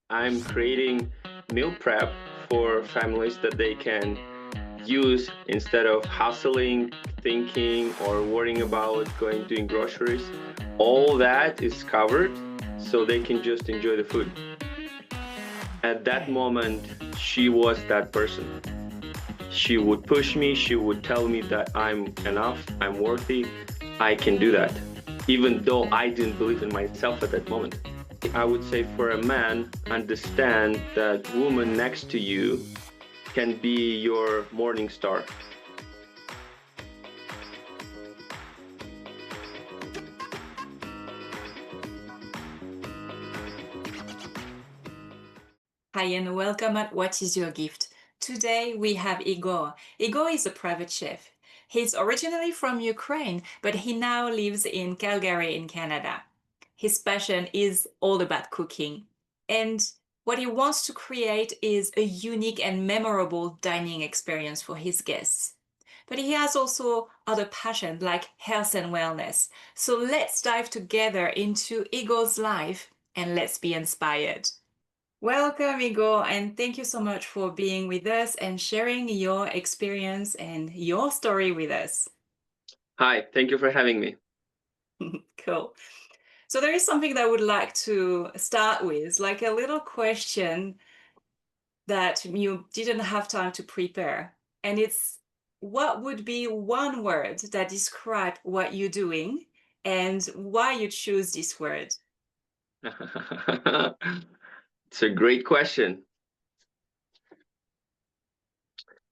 I'm creating meal prep for families that they can use instead of hustling, thinking, or worrying about going doing groceries. All that is covered so they can just enjoy the food. At that Okay. moment, she was that person. She would push me, she would tell me that I'm enough, I'm worthy, I can do that, even though I didn't believe in myself at that moment. I would say for a man, understand that woman next to you can be your morning star. Hi and welcome at What is Your Gift? Today we have Igor. Igor is a private chef. He's originally from Ukraine, but he now lives in Calgary in Canada. His passion is all about cooking. And what he wants to create is a unique and memorable dining experience for his guests. But he has also other passions like health and wellness. So let's dive together into Igor's life and let's be inspired. Welcome, Igor, and thank you so much for being with us and sharing your experience and your story with us. Hi, thank you for having me. Cool. So, there is something that I would like to start with, like a little question that you didn't have time to prepare. And it's what would be one word that describe what you're doing and why you choose this word? It's a great question.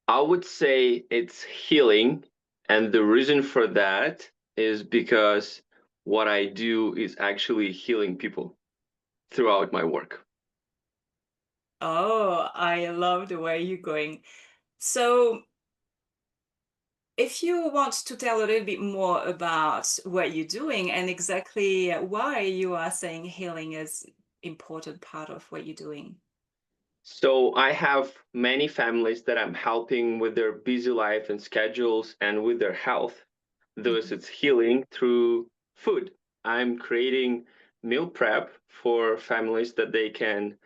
I would say it's healing. And the reason for that is because what I do is actually healing people throughout my work. Oh, I love the way you're going. So, if you want to tell a little bit more about what you're doing and exactly why you are saying healing is important part of what you're doing. So I have many families that I'm helping with their busy life and schedules and with their health. Thus, Mhm. it's healing through food. I'm creating meal prep for families that they can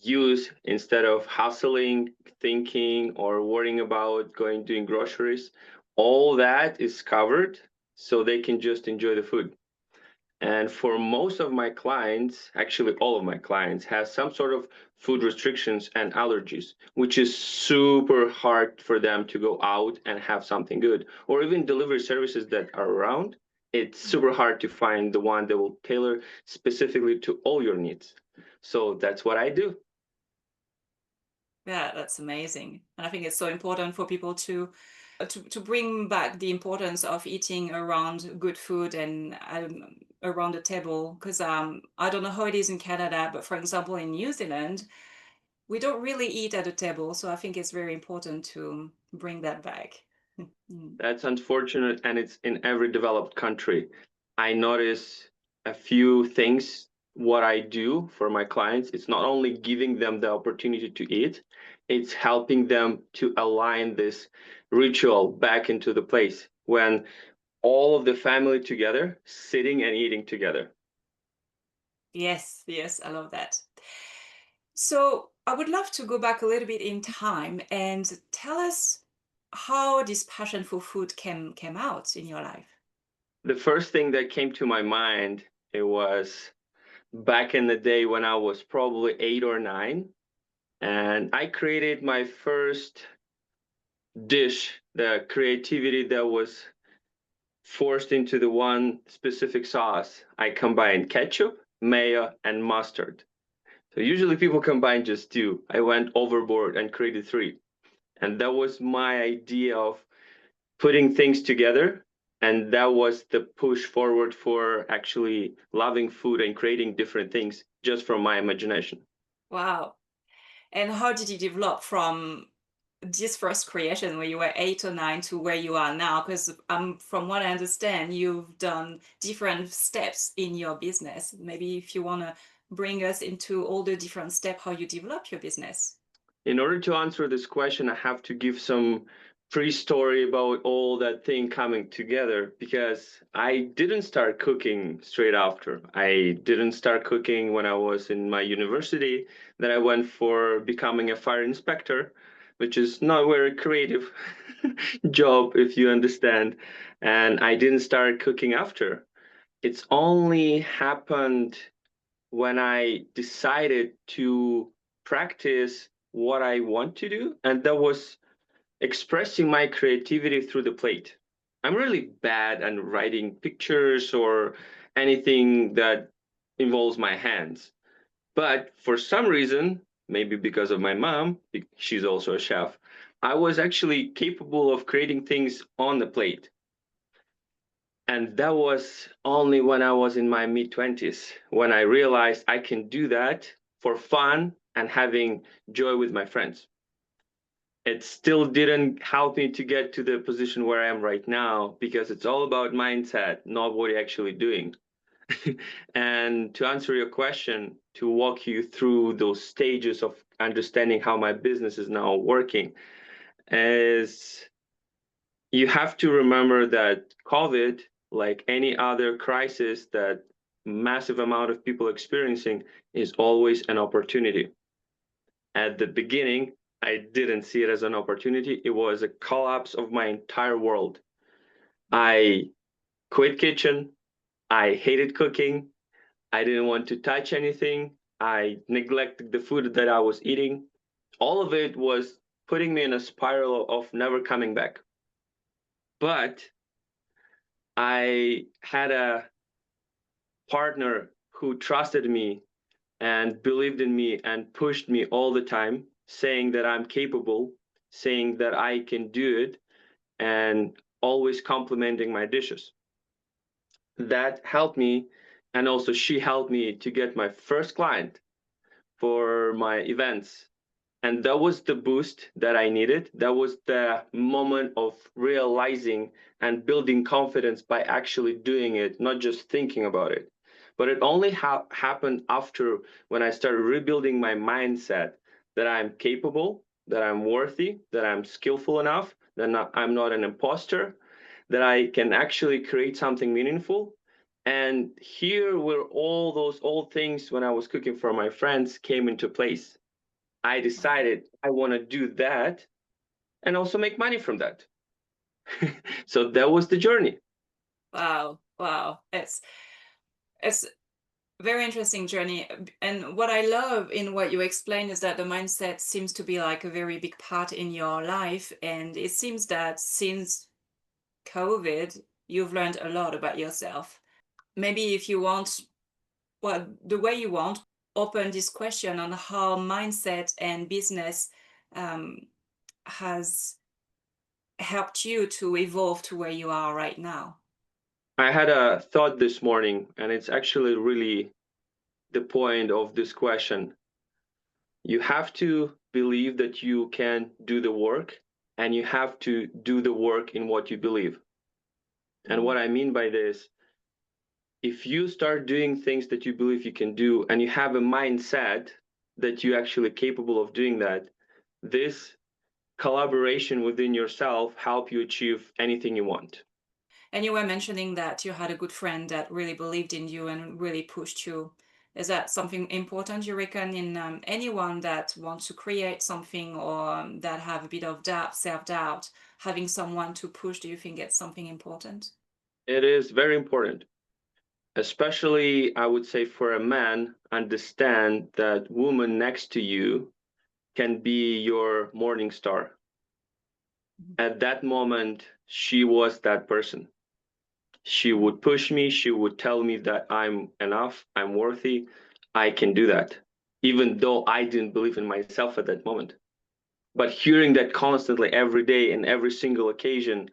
use instead of hustling, thinking, or worrying about going doing groceries. All that is covered so they can just enjoy the food. And for most of my clients, actually all of my clients, have some sort of food restrictions and allergies, which is super hard for them to go out and have something good. Or even delivery services that are around, it's super hard to find the one that will tailor specifically to all your needs. So that's what I do. Yeah, that's amazing. And I think it's so important for people to bring back the importance of eating around good food and around the table. Because I don't know how it is in Canada, but for example, in New Zealand, we don't really eat at the table. So I think it's very important to bring that back. Mm. That's unfortunate, and it's in every developed country. I notice a few things what I do for my clients. It's not only giving them the opportunity to eat, it's helping them to align this ritual back into the place when all of the family together sitting and eating together. Yes, yes, I love that. So I would love to go back a little bit in time and tell us how this passion for food came out in your life. The first thing that came to my mind, it was back in the day when I was probably 8 or 9, and I created my first dish, the creativity that was forced into the one specific sauce. I combined ketchup, mayo, and mustard. So usually people combine just two. I went overboard and created three. And that was my idea of putting things together. And that was the push forward for actually loving food and creating different things just from my imagination. Wow. And how did you develop from this first creation where you were 8 or 9 to where you are now? Because from what I understand, you've done different steps in your business. Maybe if you want to bring us into all the different steps, how you develop your business. In order to answer this question, I have to give some free story about all that thing coming together, because I didn't start cooking straight after. I didn't start cooking when I was in my university. Then I went for becoming a fire inspector, which is not a very creative job, if you understand. And I didn't start cooking after. It's only happened when I decided to practice what I want to do. And that was expressing my creativity through the plate. I'm really bad at writing pictures or anything that involves my hands. But for some reason, maybe because of my mom, she's also a chef, I was actually capable of creating things on the plate. And that was only when I was in my mid 20s, when I realized I can do that for fun and having joy with my friends. It still didn't help me to get to the position where I am right now, because it's all about mindset, not what you're actually doing. And to answer your question, to walk you through those stages of understanding how my business is now working, is you have to remember that COVID, like any other crisis that massive amount of people experiencing, is always an opportunity. At the beginning, I didn't see it as an opportunity. It was a collapse of my entire world. I quit kitchen. I hated cooking. I didn't want to touch anything. I neglected the food that I was eating. All of it was putting me in a spiral of never coming back. But I had a partner who trusted me and believed in me and pushed me all the time, saying that I'm capable, saying that I can do it, and always complimenting my dishes. That helped me. And also, she helped me to get my first client for my events. And that was the boost that I needed. That was the moment of realizing and building confidence by actually doing it, not just thinking about it. But it only happened after, when I started rebuilding my mindset that I'm capable, that I'm worthy, that I'm skillful enough, that I'm not an imposter, that I can actually create something meaningful. And here were all those old things when I was cooking for my friends came into place. I decided I want to do that and also make money from that. So that was the journey. Wow, wow. It's very interesting journey. And what I love in what you explain is that the mindset seems to be like a very big part in your life. And it seems that since COVID, you've learned a lot about yourself. Maybe if you want, well, the way you want, open this question on how mindset and business um, has helped you to evolve to where you are right now. I had a thought this morning, and it's actually really the point of this question. You have to believe that you can do the work, and you have to do the work in what you believe. And what I mean by this, if you start doing things that you believe you can do, and you have a mindset that you're actually capable of doing that, this collaboration within yourself help you achieve anything you want. And you were mentioning that you had a good friend that really believed in you and really pushed you. Is that something important, you reckon, in anyone that wants to create something or that have a bit of doubt, self-doubt, having someone to push, do you think it's something important? It is very important, especially I would say for a man, understand that woman next to you can be your morning star. At that moment, she was that person. She would push me, she would tell me that I'm enough, I'm worthy, I can do that, even though I didn't believe in myself at that moment. But hearing that constantly every day and every single occasion,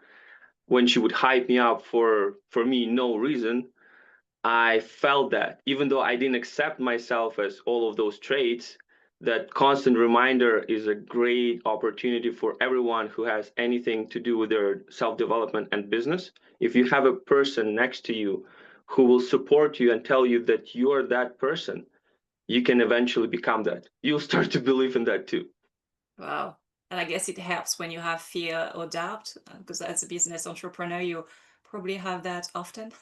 when she would hype me up for me no reason, I felt that even though I didn't accept myself as all of those traits, that constant reminder is a great opportunity for everyone who has anything to do with their self-development and business. If you have a person next to you who will support you and tell you that you're that person, you can eventually become that. You'll start to believe in that too. Wow. And I guess it helps when you have fear or doubt, because as a business entrepreneur, you probably have that often.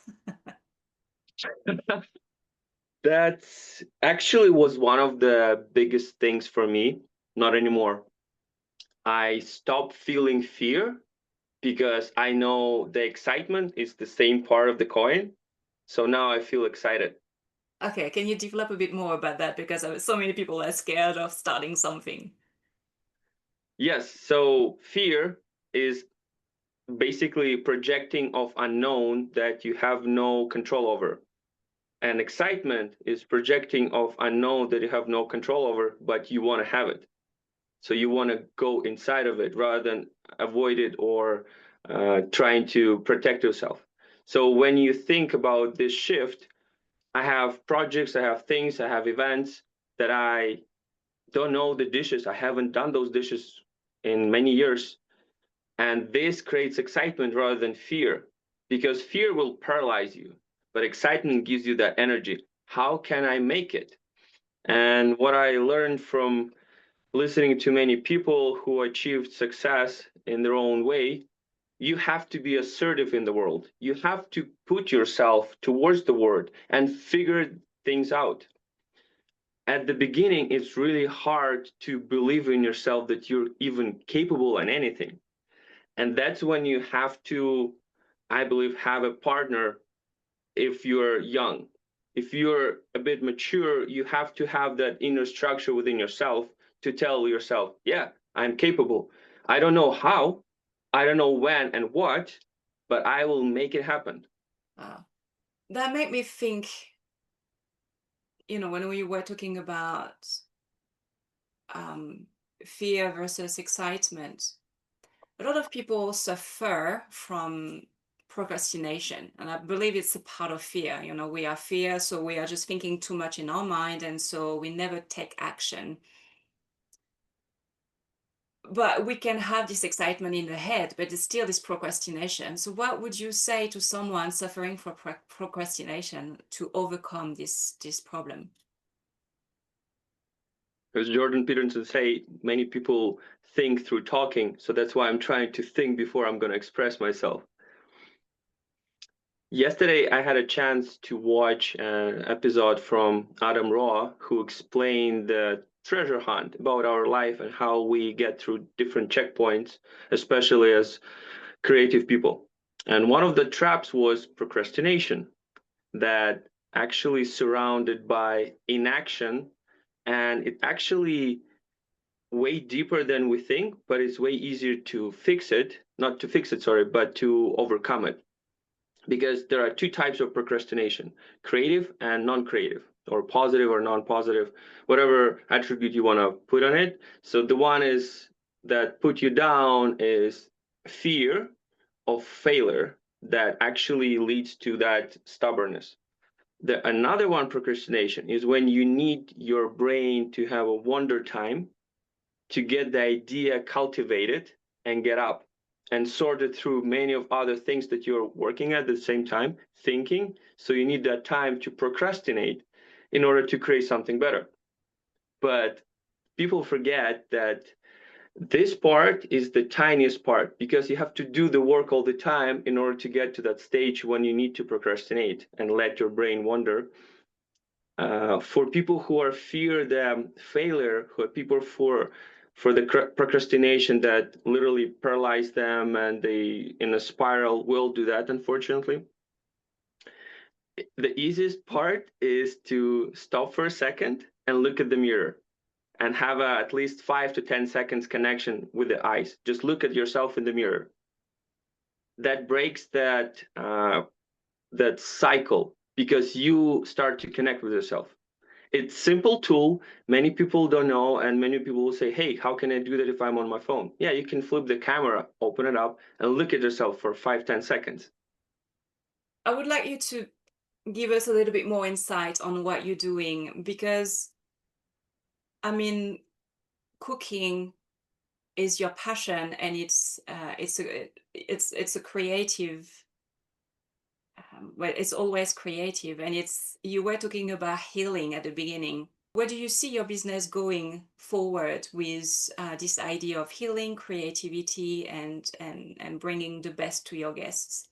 That's actually was one of the biggest things for me. Not anymore. I stopped feeling fear because I know the excitement is the same part of the coin. So now I feel excited. Okay, can you develop a bit more about that? Because so many people are scared of starting something. Yes, so fear is basically projecting of unknown that you have no control over. And excitement is projecting of unknown that you have no control over, but you want to have it. So you want to go inside of it rather than avoid it or trying to protect yourself. So when you think about this shift, I have projects, I have things, I have events that I don't know the dishes. I haven't done those dishes in many years. And this creates excitement rather than fear because fear will paralyze you, but excitement gives you that energy. How can I make it? And what I learned from listening to many people who achieved success in their own way, you have to be assertive in the world. You have to put yourself towards the world and figure things out. At the beginning, it's really hard to believe in yourself that you're even capable in anything. And that's when you have to, I believe, have a partner if you're young. If you're a bit mature, you have to have that inner structure within yourself to tell yourself, yeah, I'm capable. I don't know how, I don't know when and what, but I will make it happen. Uh, that made me think, when we were talking about um, fear versus excitement, a lot of people suffer from procrastination. And I believe it's a part of fear. We are fear, so we are just thinking too much in our mind. And so we never take action. But we can have this excitement in the head, but it's still this procrastination. So, what would you say to someone suffering from procrastination to overcome this problem? As Jordan Peterson say, many people think through talking, so that's why I'm trying to think before I'm going to express myself. Yesterday, I had a chance to watch an episode from Adam Raw, who explained the treasure hunt about our life and how we get through different checkpoints, especially as creative people. And one of the traps was procrastination, that actually surrounded by inaction, and it actually way deeper than we think, but it's way easier to fix it, not to fix it, sorry, but to overcome it because there are two types of procrastination: creative and non-creative, or positive or non-positive, whatever attribute you want to put on it. So the one is that put you down is fear of failure that actually leads to that stubbornness. The another one, procrastination, is when you need your brain to have a wonder time to get the idea cultivated and get up and sorted through many of other things that you're working at the same time thinking. So you need that time to procrastinate in order to create something better. But people forget that this part is the tiniest part because you have to do the work all the time in order to get to that stage when you need to procrastinate and let your brain wander. For people who are fear the failure, who are people for the procrastination that literally paralyze them and they in a spiral will do that, unfortunately. The easiest part is to stop for a second and look at the mirror and have at least 5 to 10 seconds connection with the eyes. Just look at yourself in the mirror. That breaks that cycle because you start to connect with yourself. It's simple tool. Many people don't know, and many people will say, "Hey, how can I do that if I'm on my phone?" Yeah, you can flip the camera, open it up, and look at yourself for 5 to 10 seconds. I would like you to give us a little bit more insight on what you're doing because, I mean, cooking is your passion, and it's a creative. Well, it's always creative, and you were talking about healing at the beginning. Where do you see your business going forward with this idea of healing, creativity, and bringing the best to your guests?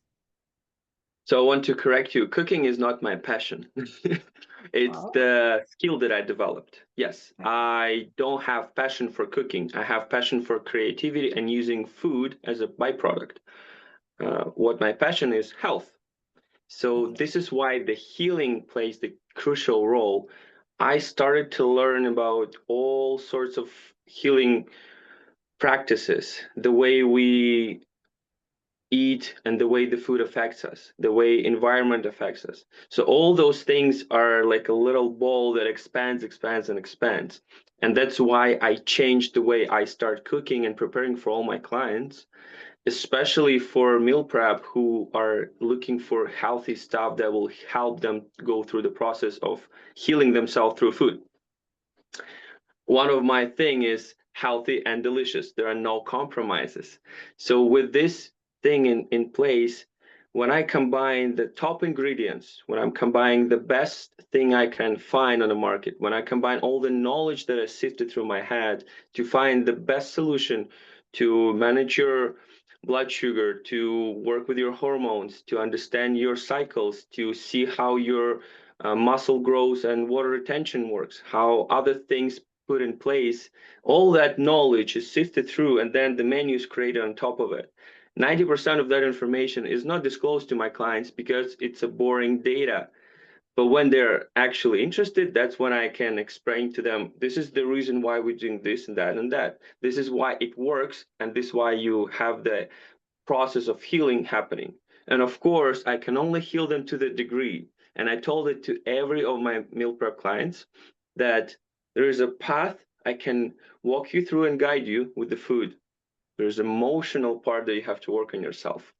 So I want to correct you. Cooking is not my passion. It's Oh, the skill that I developed. Yes, okay. I don't have passion for cooking. I have passion for creativity and using food as a byproduct. What my passion is health. So Okay. this is why the healing plays the crucial role. I started to learn about all sorts of healing practices, the way we eat and the way the food affects us, the way environment affects us. So all those things are like a little ball that expands, expands, and expands. And that's why I changed the way I start cooking and preparing for all my clients, especially for meal prep who are looking for healthy stuff that will help them go through the process of healing themselves through food. One of my thing is healthy and delicious. There are no compromises. So with this thing in place, when I combine the top ingredients, when I'm combining the best thing I can find on the market, when I combine all the knowledge that I sifted through my head to find the best solution to manage your blood sugar, to work with your hormones, to understand your cycles, to see how your muscle grows and water retention works, how other things put in place, all that knowledge is sifted through, and then the menu is created on top of it. 90% of that information is not disclosed to my clients because it's a boring data. But when they're actually interested, that's when I can explain to them, this is the reason why we're doing this and that and that. This is why it works, and this is why you have the process of healing happening. And of course, I can only heal them to the degree. And I told it to every of my meal prep clients that there is a path I can walk you through and guide you with the food. There's an emotional part that you have to work on yourself.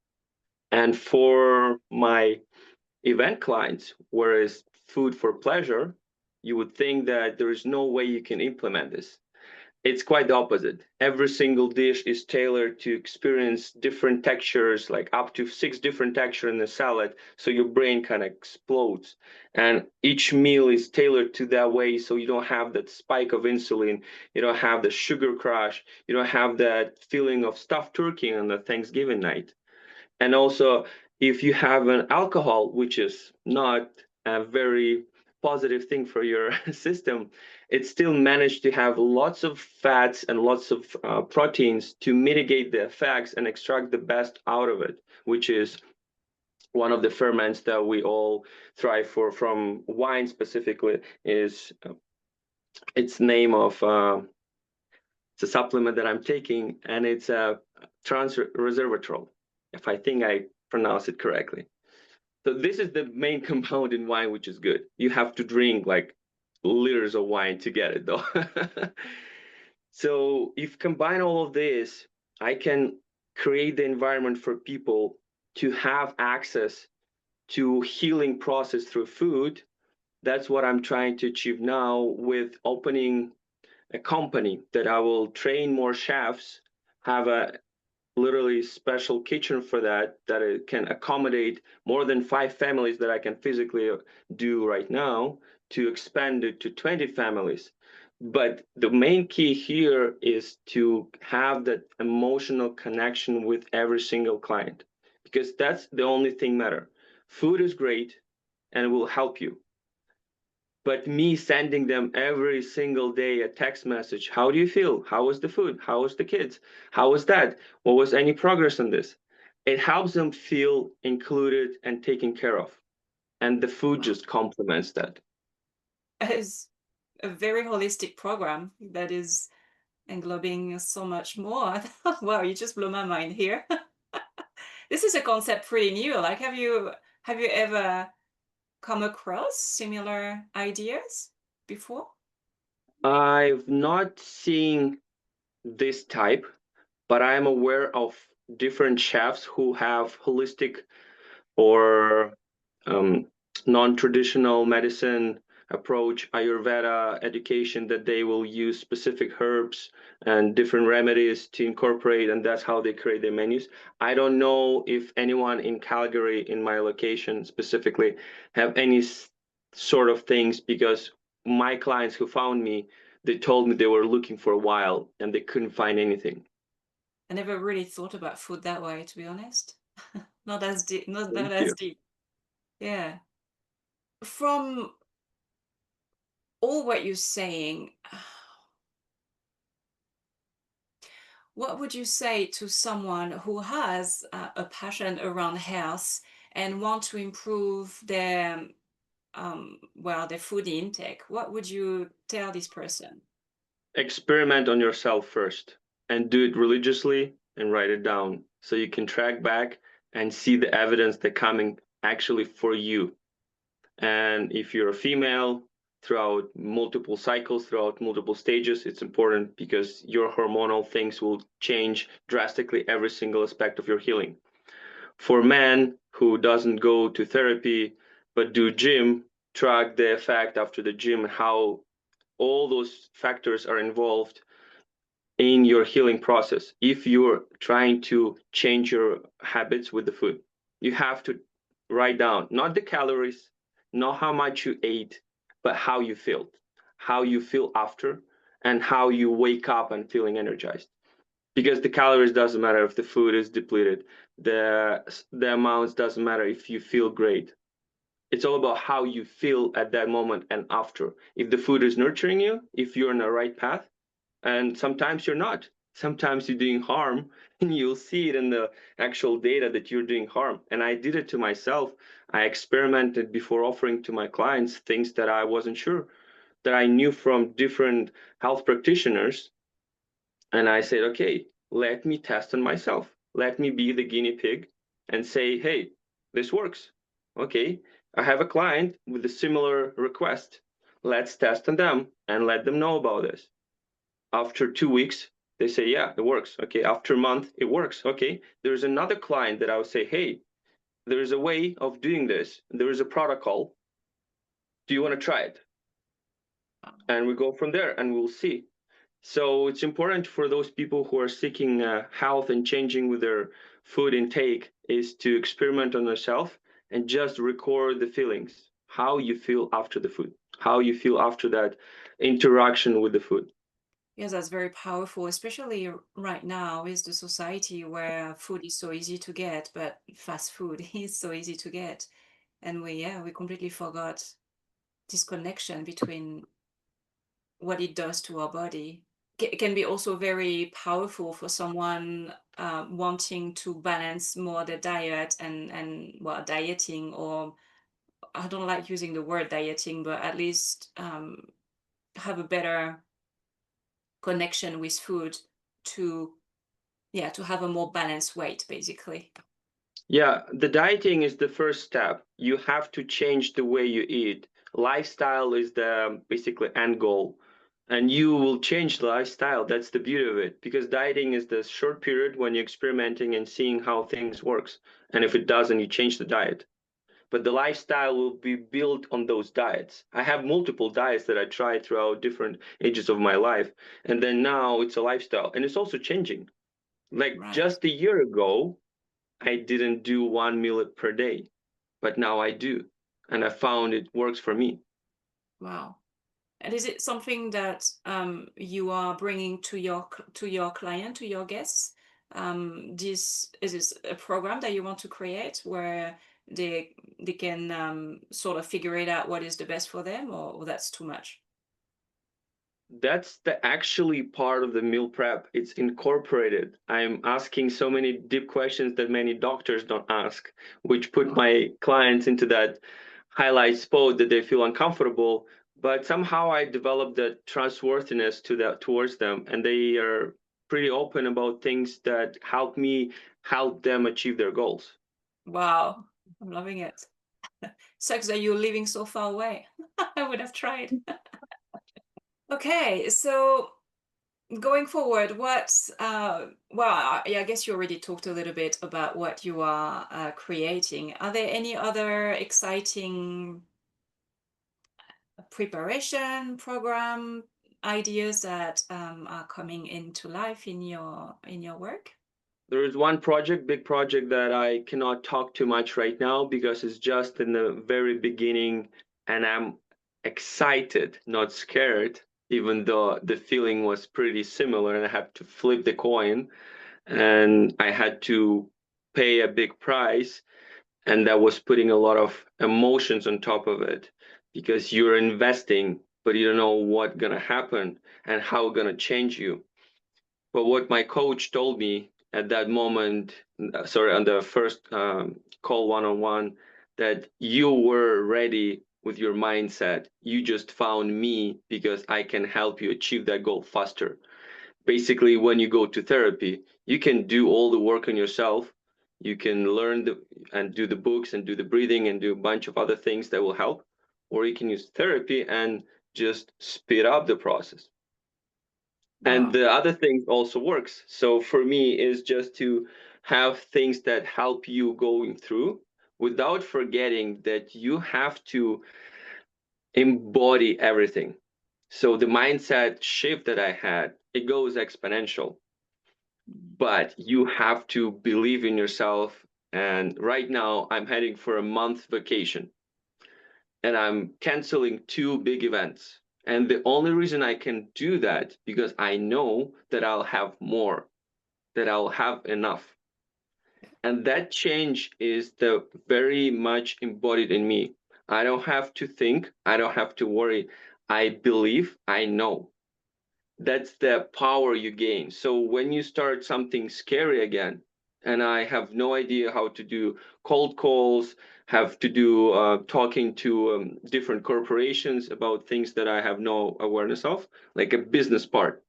And for my event clients, whereas food for pleasure, you would think that there is no way you can implement this. It's quite the opposite. Every single dish is tailored to experience different textures, like up to 6 different textures in a salad. So your brain kind of explodes. And each meal is tailored to that way. So you don't have that spike of insulin. You don't have the sugar crash. You don't have that feeling of stuffed turkey on the Thanksgiving night. And also, if you have an alcohol, which is not a very positive thing for your system, it still managed to have lots of fats and lots of proteins to mitigate the effects and extract the best out of it, which is one of the ferments that we all thrive for from wine specifically is its name of it's a supplement that I'm taking, and it's a trans resveratrol, if I think I pronounce it correctly. So this is the main compound in wine, which is good. You have to drink like liters of wine to get it, though. So if combine all of this, I can create the environment for people to have access to healing process through food. That's what I'm trying to achieve now with opening a company that I will train more chefs, have a literally special kitchen for that, that it can accommodate more than 5 families that I can physically do right now, to expand it to 20 families. But the main key here is to have that emotional connection with every single client, because that's the only thing matter. Food is great and will help you, but me sending them every single day a text message, how do you feel, how was the food, how was the kids, how was that, what was any progress on this, it helps them feel included and taken care of, and the food Wow. just complements that. It's a very holistic program that is englobing so much more. Wow, you just blew my mind here. This is a concept pretty new. Like, have you ever come across similar ideas before? I've not seen this type, but I am aware of different chefs who have holistic or um, non-traditional medicine approach, Ayurveda education, that they will use specific herbs and different remedies to incorporate, and that's how they create their menus. I don't know if anyone in Calgary, in my location specifically, have any sort of things, because my clients who found me, they told me they were looking for a while and they couldn't find anything. I never really thought about food that way, to be honest. Not as deep, not Thank as you. deep. Yeah. From all what you're saying, what would you say to someone who has a passion around health and want to improve their well, their food intake? What would you tell this person? Experiment on yourself first and do it religiously and write it down so you can track back and see the evidence that coming actually for you. And if you're a female, throughout multiple cycles, throughout multiple stages, it's important because your hormonal things will change drastically every single aspect of your healing. For men who doesn't go to therapy but do gym, track the effect after the gym, how all those factors are involved in your healing process. If you're trying to change your habits with the food, you have to write down not the calories, not how much you ate, but how you feel after, and how you wake up and feeling energized. Because the calories doesn't matter if the food is depleted, the amounts doesn't matter if you feel great. It's all about how you feel at that moment and after. If the food is nurturing you, if you're on the right path, and sometimes you're not. Sometimes you're doing harm, and you'll see it in the actual data that you're doing harm. And I did it to myself. I experimented before offering to my clients things that I wasn't sure, that I knew from different health practitioners. And I said, okay, let me test on myself. Let me be the guinea pig and say, hey, this works. Okay, I have a client with a similar request. Let's test on them and let them know about this. After 2 weeks, they say, yeah, it works. Okay, after a month, it works. Okay, there's another client that I would say, hey, there's a way of doing this. There is a protocol. Do you want to try it? And we go from there and we'll see. So it's important for those people who are seeking health and changing with their food intake is to experiment on yourself and just record the feelings, how you feel after the food, how you feel after that interaction with the food. Yes, that's very powerful, especially right now is the society where food is so easy to get, but fast food is so easy to get. And we completely forgot this connection between what it does to our body. It can be also very powerful for someone wanting to balance more the diet and well, dieting, or I don't like using the word dieting, but at least have a better connection with food to yeah, to have a more balanced weight, basically. Yeah, the dieting is the first step. You have to change the way you eat. Lifestyle is the basically end goal. And you will change the lifestyle. That's the beauty of it. Because dieting is the short period when you're experimenting and seeing how things works. And if it doesn't, you change the diet. But the lifestyle will be built on those diets. I have multiple diets that I tried throughout different ages of my life. And then now it's a lifestyle. And it's also changing. Like Right. just a year ago, I didn't do one meal per day, but now I do. And I found it works for me. Wow. And is it something that you are bringing to to your client, to your guests? This is this a program that you want to create where they can sort of figure it out what is the best for them, or that's too much? That's the actually part of the meal prep. It's incorporated. I'm asking so many deep questions that many doctors don't ask, which put my clients into that highlight spot that they feel uncomfortable. But somehow I developed the trustworthiness to that towards them, and they are pretty open about things that help me help them achieve their goals. Wow, I'm loving it. Sucks that you're living so far away. I would have tried. Okay, so going forward, well, I guess you already talked a little bit about what you are creating. Are there any other exciting preparation program ideas that are coming into life in your work? There is one project, big project that I cannot talk too much right now because it's just in the very beginning and I'm excited, not scared, even though the feeling was pretty similar and I had to flip the coin and I had to pay a big price. And that was putting a lot of emotions on top of it because you're investing, but you don't know what's going to happen and how it's going to change you. But what my coach told me at that moment, sorry, on the first call one on one, that you were ready with your mindset. You just found me because I can help you achieve that goal faster. Basically, when you go to therapy, you can do all the work on yourself. You can learn and do the books and do the breathing and do a bunch of other things that will help. Or you can use therapy and just speed up the process. And Wow. the other thing also works. So for me is just to have things that help you going through without forgetting that you have to embody everything. So the mindset shift that I had, it goes exponential, but you have to believe in yourself. And right now I'm heading for a month vacation and I'm canceling two big events. And the only reason I can do that because I know that I'll have more, that I'll have enough. And that change is the very much embodied in me. I don't have to think, I don't have to worry. I believe, I know. That's the power you gain. So when you start something scary again, and I have no idea how to do cold calls, have to do talking to different corporations about things that I have no awareness of, like a business part.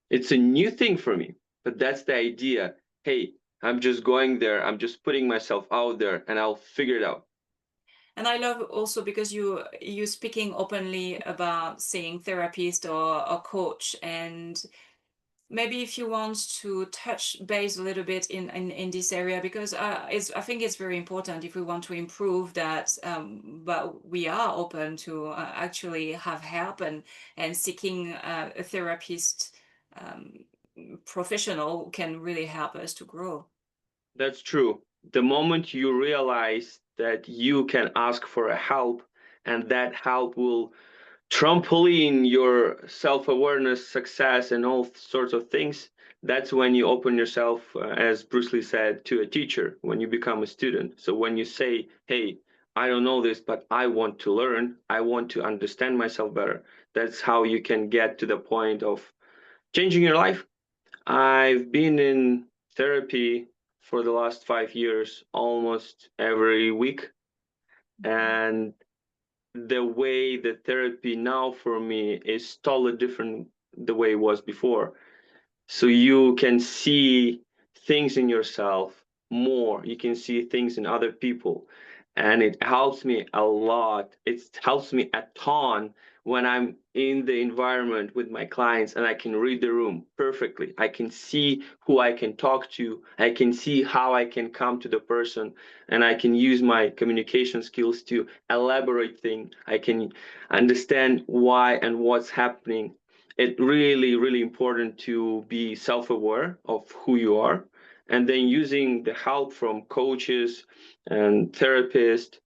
It's a new thing for me, but that's the idea. Hey, I'm just going there. I'm just putting myself out there, and I'll figure it out. And I love also because you speaking openly about seeing therapist or coach, and maybe if you want to touch base a little bit in this area, because I think it's very important if we want to improve that, but we are open to actually have help and seeking a therapist um, professional can really help us to grow. That's true. The moment you realize that you can ask for a help, and that help will trampoline your self-awareness, success, and all sorts of things, that's when you open yourself, as Bruce Lee said, to a teacher, when you become a student. So when you say, hey, I don't know this, but I want to learn, I want to understand myself better, that's how you can get to the point of changing your life. I've been in therapy for the last 5 years, almost every week. Mhm. And the way the therapy now for me is totally different the way it was before. So you can see things in yourself more. You can see things in other people. And it helps me a lot. It helps me a ton when I'm in the environment with my clients and I can read the room perfectly. I can see who I can talk to. I can see how I can come to the person and I can use my communication skills to elaborate things. I can understand why and what's happening. It really important to be self-aware of who you are and then using the help from coaches and therapists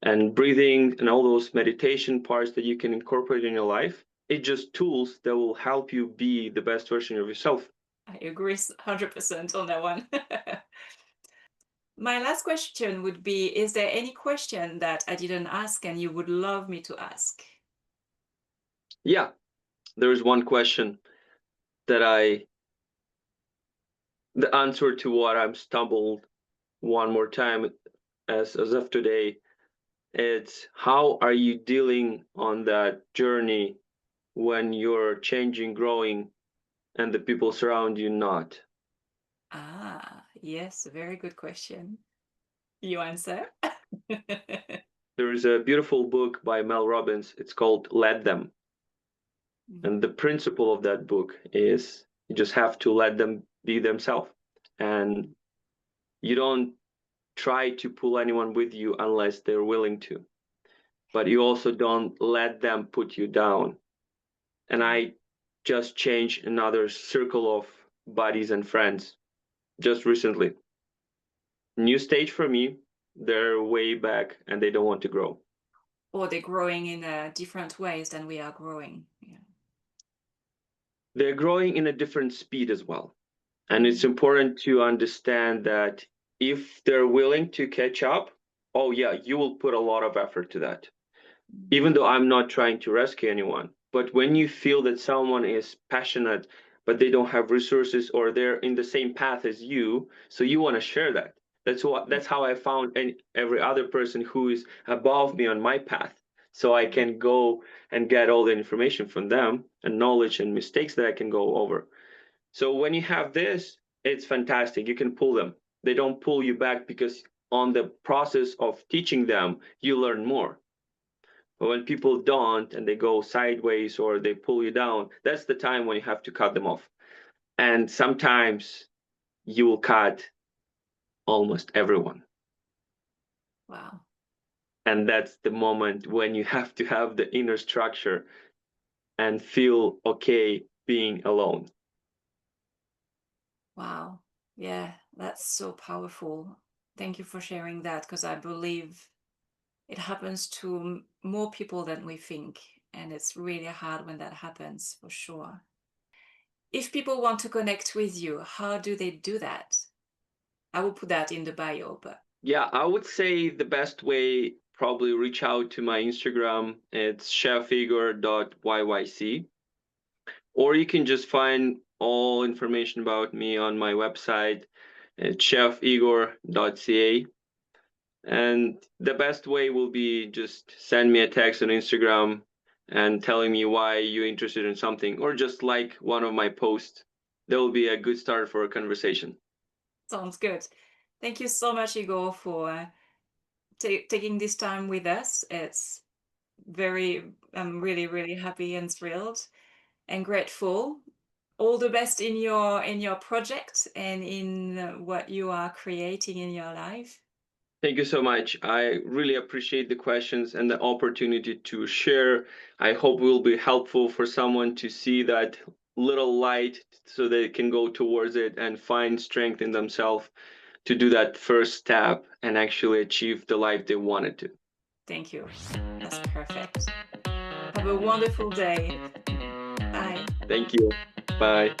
and breathing and all those meditation parts that you can incorporate in your life. It's just tools that will help you be the best version of yourself. I agree 100% on that one. My last question would be, is there any question that I didn't ask and you would love me to ask? Yeah, there's one question that the answer to what I'm stumbled one more time as of today. It's how are you dealing on that journey when you're changing, growing, and the people surround you not? Ah, yes, very good question. You answer? There is a beautiful book by Mel Robbins. It's called Let Them. And Mhm. the principle of that book is you just have to let them be themselves. And you don't try to pull anyone with you unless they're willing to. But you also don't let them put you down. And Mm. I just changed another circle of buddies and friends just recently. New stage for me. They're way back and they don't want to grow. or they're growing in different ways than we are growing. Yeah. They're growing in a different speed as well. And it's Mm. important to understand that if they're willing to catch up, oh, yeah, you will put a lot of effort to that. Mm. Even though I'm not trying to rescue anyone. But when you feel that someone is passionate, but they don't have resources or they're in the same path as you, so you want to share that. That's how I found every other person who is above me on my path. So I Mm. can go and get all the information from them and knowledge and mistakes that I can go over. So when you have this, it's fantastic. You can pull them. They don't pull you back because on the process of teaching them, you learn more. But when people don't and they go sideways or they pull you down, that's the time when you have to cut them off. And sometimes you will cut almost everyone. Wow. And that's the moment when you have to have the inner structure and feel okay being alone. Wow. Yeah, that's so powerful. Thank you for sharing that, because I believe it happens to more people than we think. And it's really hard when that happens, for sure. If people want to connect with you, how do they do that? I will put that in the bio, but Yeah, I would say the best way probably reach out to my Instagram. It's chefigor.yyc. Or you can just find all information about me on my website, chefigor.ca. And the best way will be just send me a text on Instagram and telling me why you're interested in something, or just like one of my posts. That will be a good start for a conversation. sounds good. Thank you so much, Igor, for taking this time with us. I'm really, really happy and thrilled and grateful. All the best in your project and in what you are creating in your life. Thank you so much. I really appreciate the questions and the opportunity to share. I hope will be helpful for someone to see that little light so they can go towards it and find strength in themselves to do that first step and actually achieve the life they wanted to. Thank you. That's perfect. Have a wonderful day. Bye. Thank you. Bye.